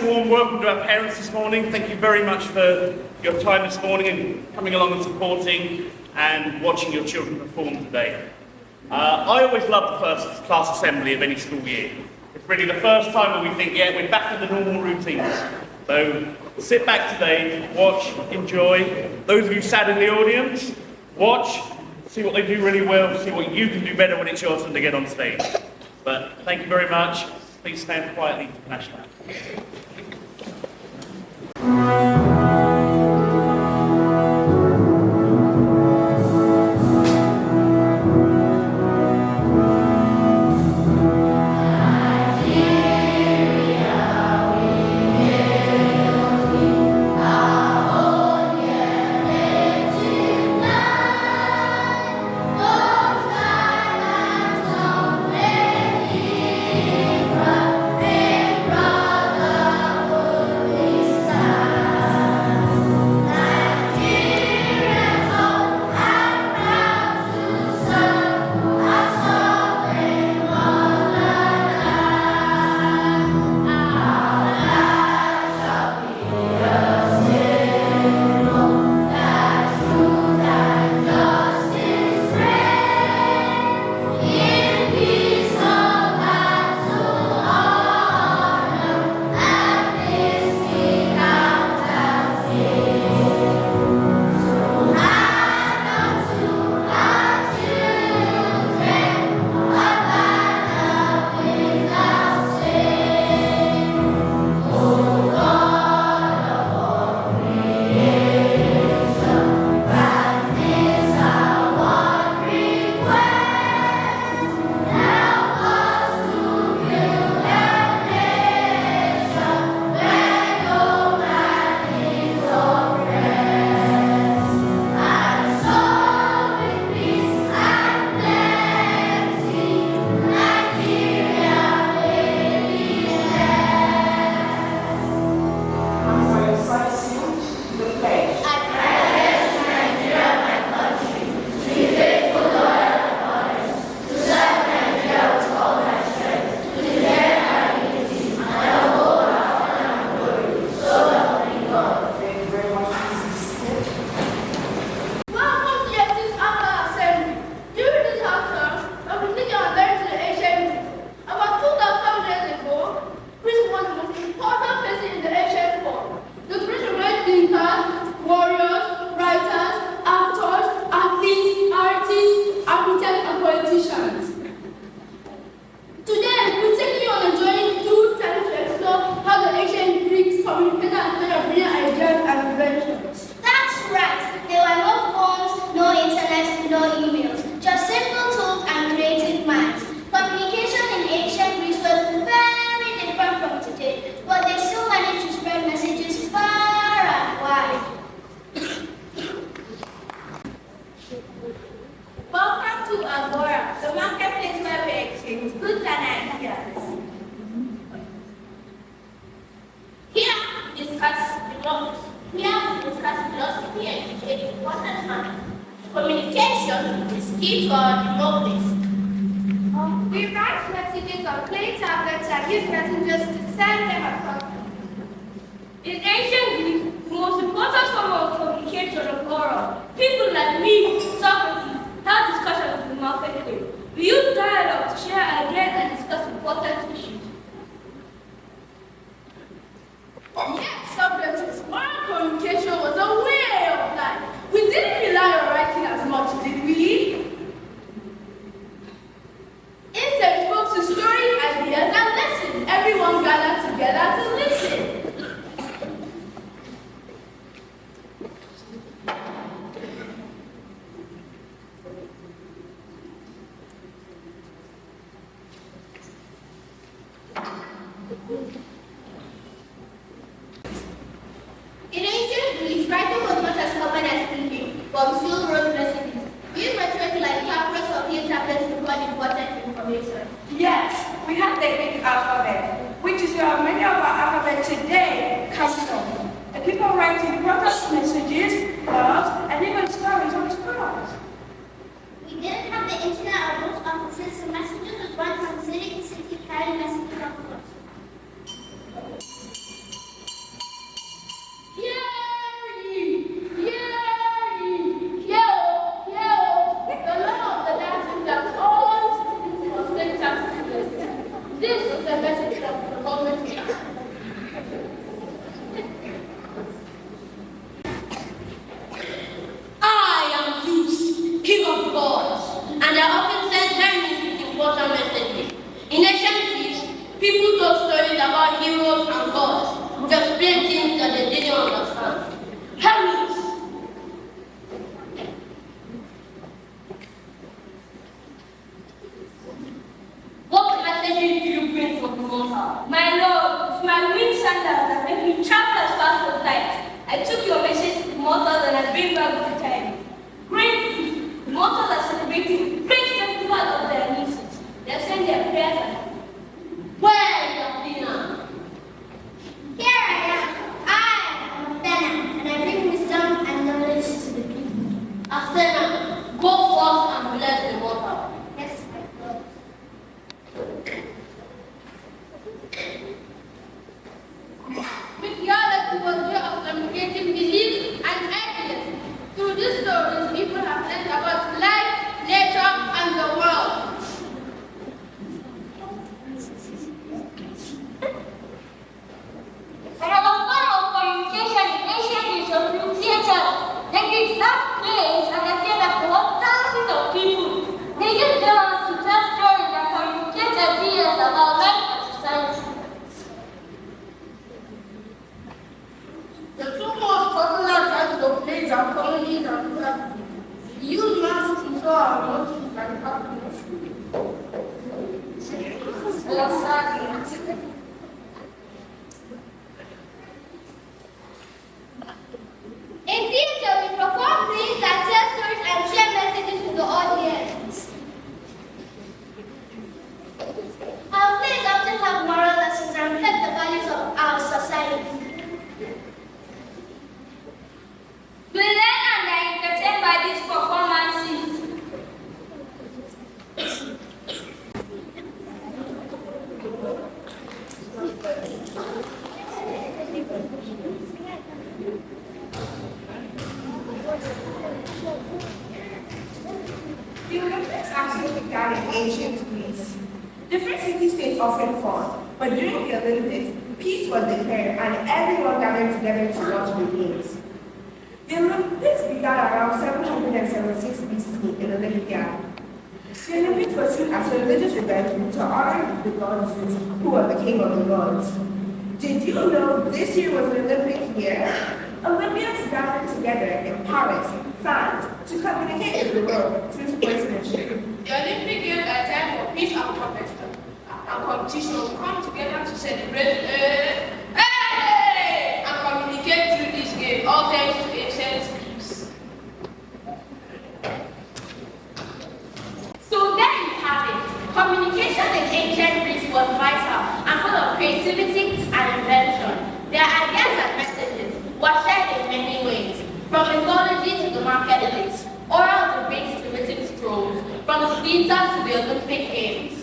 special warm welcome to our parents this morning. Thank you very much for your time this morning and coming along and supporting and watching your children perform today. I always love the first class assembly of any school year. It's really the first time when we think, yeah, we're back in the normal routines. So sit back today, watch, enjoy. Those of you sat in the audience, watch, see what they do really well, see what you can do better when it's your turn to get on stage. But thank you very much. Please stand quietly for the national anthem. In ancient Greece, writing was not as common as speaking, but we still wrote recipes. We used materials like papyrus or paper tablets to record important information. Yes, we have the Greek alphabet, which is where many of our alphabet today comes from. The people write important messages, blogs, and even stories on scrolls. We didn't have the internet or post offices, so messages would run from city to city carrying messages on foot. People told stories about heroes and gods to explain things that they didn't understand. Hermes. What messages do you bring from the water? My lord, with my winged sandals that make me travel as fast as light, I took your message to mortals and I bring back with the time. Great feast. The mortals are celebrating great festival of their nieces. They have sent their prayers and Where is Athena? Here I am. I am Athena, and I bring wisdom and knowledge to the people. Athena, go forth and bless the water. Yes, my lord. With your help, we will hear of communicating beliefs and ideas. Through these stories, people have learned about life, nature, and the world. When I was part of communication in ancient Egypt, theater, language that place and appeared across thousands of people. They used them to tell stories and communicate ideas about life and society. The two most popular types of plays are comedies and tragedies. We use masks to show our emotions and happiness. In theater, we perform plays that tell stories and share messages to the audience. Our plays often have moral lessons and reflect the values of our society. we learn and are entertained by these performances. The Olympics actually began in ancient Greece. Different city-states often fought, but during the Olympics, peace was declared and everyone gathered together to watch the games. The Olympics began around 776 BC in Olympia. The Olympics was seen as a religious event to honor the god Zeus, who was the king of the gods. Did you know this year was an Olympic year? Olympians gathered together in Paris, France, to communicate with the world through sportsmanship. The Olympic Games are a time for peace and competition. And competition will come together to celebrate and communicate through this game, all thanks to ancient Greece. So there you have it. Communication in ancient Greece was vital and full of creativity and invention. Their ideas and messages were shared in many ways, from mythology to the marketplace, oral debates to written scrolls, from the theater to the Olympic Games.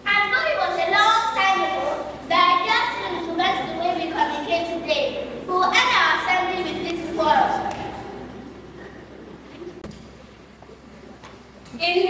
And though it was a long time ago, the idea still influenced the way we communicate today. We will end our assembly with this quote. In